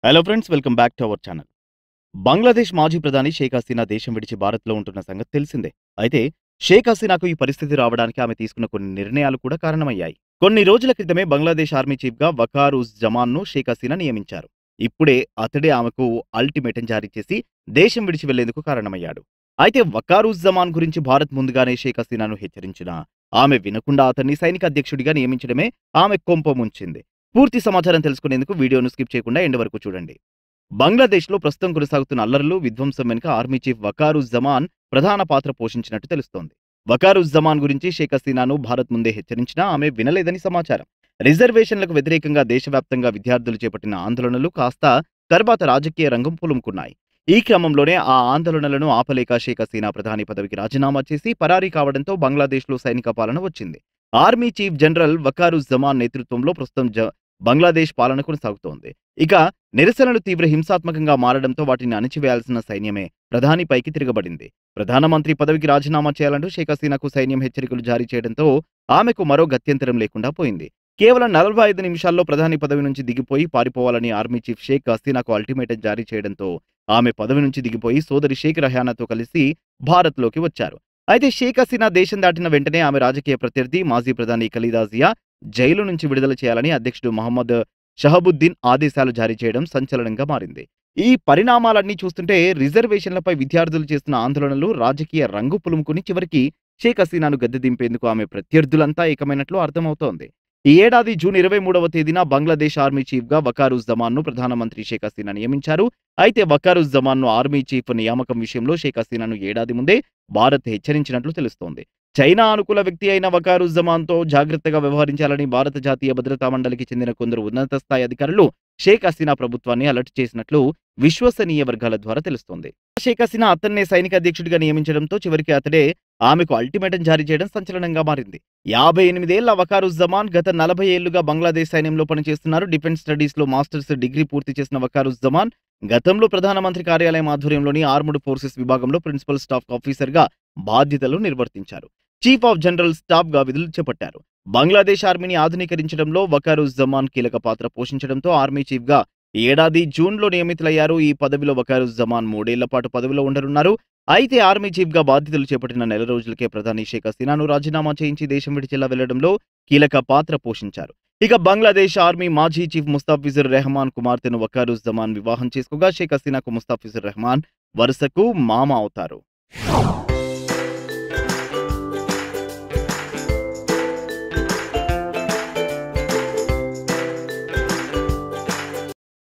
Hello friends, welcome back to our channel. Bangladesh మాజీ ప్రధాని షేక్ హసీనా దేశం విడిచి భారత్లో ఉంటున్న సంగతి తెలిసిందే. అయితే షేక్ హసీనాకు ఈ పరిస్థితి రావడానికి ఆమె తీసుకున్న కొన్ని నిర్ణయాలు కూడా కారణమయ్యాయి. కొన్ని రోజుల క్రితమే బంగ్లాదేశ్ ఆర్మీ చీఫ్గా వకార్ ఉజ్ జమాన్ను షేక్ హసీనా నియమించారు. ఇప్పుడే అతడే ఆమెకు అల్టిమేటం జారీ చేసి దేశం విడిచి వెళ్లేందుకు కారణమయ్యాడు. అయితే వకార్ ఉజ్ జమాన్ గురించి భారత్ ముందుగానే షేక్ హసీనాను హెచ్చరించినా ఆమె వినకుండా అతన్ని సైనిక అధ్యక్షుడిగా నియమించడమే ఆమె కొంప ముంచింది. పూర్తి సమాచారం తెలుసుకునేందుకు వీడియోను స్కిప్ చేయకుండా ఎండ్ వరకు చూడండి. బంగ్లాదేశ్లో ప్రస్తుతం కొనసాగుతున్న అల్లర్లు, విధ్వంసం వెనుక ఆర్మీ చీఫ్ వకార్ ఉజ్ జమాన్ ప్రధాన పాత్ర పోషించినట్టు తెలుస్తోంది. వకార్ ఉజ్ జమాన్ గురించి షేక్ హసీనాను భారత్ ముందే హెచ్చరించినా ఆమె వినలేదని సమాచారం. రిజర్వేషన్లకు వ్యతిరేకంగా దేశవ్యాప్తంగా విద్యార్థులు చేపట్టిన ఆందోళనలు కాస్త తర్వాత రాజకీయ రంగం పులుముకున్నాయి. ఈ క్రమంలోనే ఆ ఆందోళనలను ఆపలేక షేక్ హసీనా ప్రధాని పదవికి రాజీనామా చేసి పరారీ కావడంతో బంగ్లాదేశ్లో సైనిక పాలన వచ్చింది. Army chief general Waqar uz Zaman నేతృత్వంలో ప్రస్తుతం బంగ్లాదేశ్ పాలన కొనసాగుతోంది. ఇక నిరసనలు తీవ్ర హింసాత్మకంగా మారడంతో వాటిని అణిచివేయాల్సిన సైన్యమే ప్రధానిపైకి తిరగబడింది. ప్రధానమంత్రి పదవికి రాజీనామా చేయాలంటూ షేక్ హసీనాకు సైన్యం హెచ్చరికలు జారీ చేయడంతో ఆమెకు మరో గత్యంతరం లేకుండా పోయింది. కేవలం 45 నిమిషాల్లో ప్రధాని పదవి నుంచి దిగిపోయి పారిపోవాలని ఆర్మీ చీఫ్ షేక్ హసీనాకు అల్టిమేటం జారీ చేయడంతో ఆమె పదవి నుంచి దిగిపోయి సోదరి షేక్ రహానాతో కలిసి భారత్లోకి వచ్చారు. అయితే షేక్ హసీనా దేశం దాటిన వెంటనే ఆమె రాజకీయ ప్రత్యర్థి మాజీ ప్రధాని ఖలీదా జియా జైలు నుంచి విడుదల చేయాలని అధ్యక్షుడు మహమ్మద్ షహబుద్దీన్ ఆదేశాలు జారీ చేయడం సంచలనంగా మారింది. ఈ పరిణామాలన్నీ చూస్తుంటే రిజర్వేషన్లపై విద్యార్థులు చేస్తున్న ఆందోళనలు రాజకీయ రంగు పులుముకుని చివరికి షేక్ హసీనాను గద్దె దింపేందుకు ఆమె ప్రత్యర్థులంతా ఏకమైనట్లు అర్థమవుతోంది. ఈ ఏడాది జూన్ 23వ తేదీన బంగ్లాదేశ్ ఆర్మీ చీఫ్గా వకార్ ఉజ్ జమాన్ను ప్రధానమంత్రి షేక్ హసీనా నియమించారు. అయితే వకార్ ఉజ్ జమాన్ను ఆర్మీ చీఫ్ నియామకం విషయంలో షేక్ హసీనాను ఏడాది ముందే భారత్ హెచ్చరించినట్లు తెలుస్తోంది. చైనా అనుకూల వ్యక్తి అయిన వకార్ ఉజ్ జమాన్తో జాగ్రత్తగా వ్యవహరించాలని భారత జాతీయ భద్రతా మండలికి చెందిన కొందరు ఉన్నత స్థాయి అధికారులు షేక్ హసీనా ప్రభుత్వాన్ని అలర్ట్ చేసినట్లు విశ్వసనీయ వర్గాల ద్వారా తెలుస్తోంది. షేక్ హసీనా అతన్నే సైనిక అధ్యక్షుడిగా నియమించడంతో చివరికి అతడే ఆమెకు అల్టిమేటం జారీ చేయడం సంచలనంగా మారింది. 58 ఏళ్ల వకార్ ఉజ్ జమాన్ గత 40 ఏళ్లుగా బంగ్లాదేశ్ సైన్యంలో పనిచేస్తున్నారు. డిఫెన్స్ స్టడీస్లో మాస్టర్స్ డిగ్రీ పూర్తి చేసిన వకార్ ఉజ్ జమాన్ గతంలో ప్రధానమంత్రి కార్యాలయం ఆధ్వర్యంలోని ఆర్మ్డ్ ఫోర్సెస్ విభాగంలో ప్రిన్సిపల్ స్టాఫ్ ఆఫీసర్గా బాధ్యతలు నిర్వర్తించారు. చీఫ్ ఆఫ్ జనరల్ స్టాఫ్గా విధులు చేపట్టారు. బంగ్లాదేశ్ ఆర్మీని ఆధునీకరించడంలో వకార్ ఉజ్ జమాన్ కీలక పాత్ర పోషించడంతో ఆర్మీ చీఫ్గా ఈ ఏడాది జూన్లో నియమితులయ్యారు. ఈ పదవిలో వకార్ ఉజ్ జమాన్ 3 ఏళ్ల పాటు పదవిలో ఉండనున్నారు. అయితే ఆర్మీ చీఫ్గా బాధ్యతలు చేపట్టిన నెల రోజులకే ప్రధాని షేక్ హసీనాను రాజీనామా చేయించి దేశం విడిచిలా వెళ్లడంలో కీలక పాత్ర పోషించారు. ఇక బంగ్లాదేశ్ ఆర్మీ మాజీ చీఫ్ ముస్తాఫిజుర్ రెహమాన్ కుమార్తెను వకార్ ఉజ్ జమాన్ వివాహం చేసుకోగా షేక్ హసీనాకు ముస్తాఫిజుర్ రెహమాన్ వరుసకు మామ అవుతారు.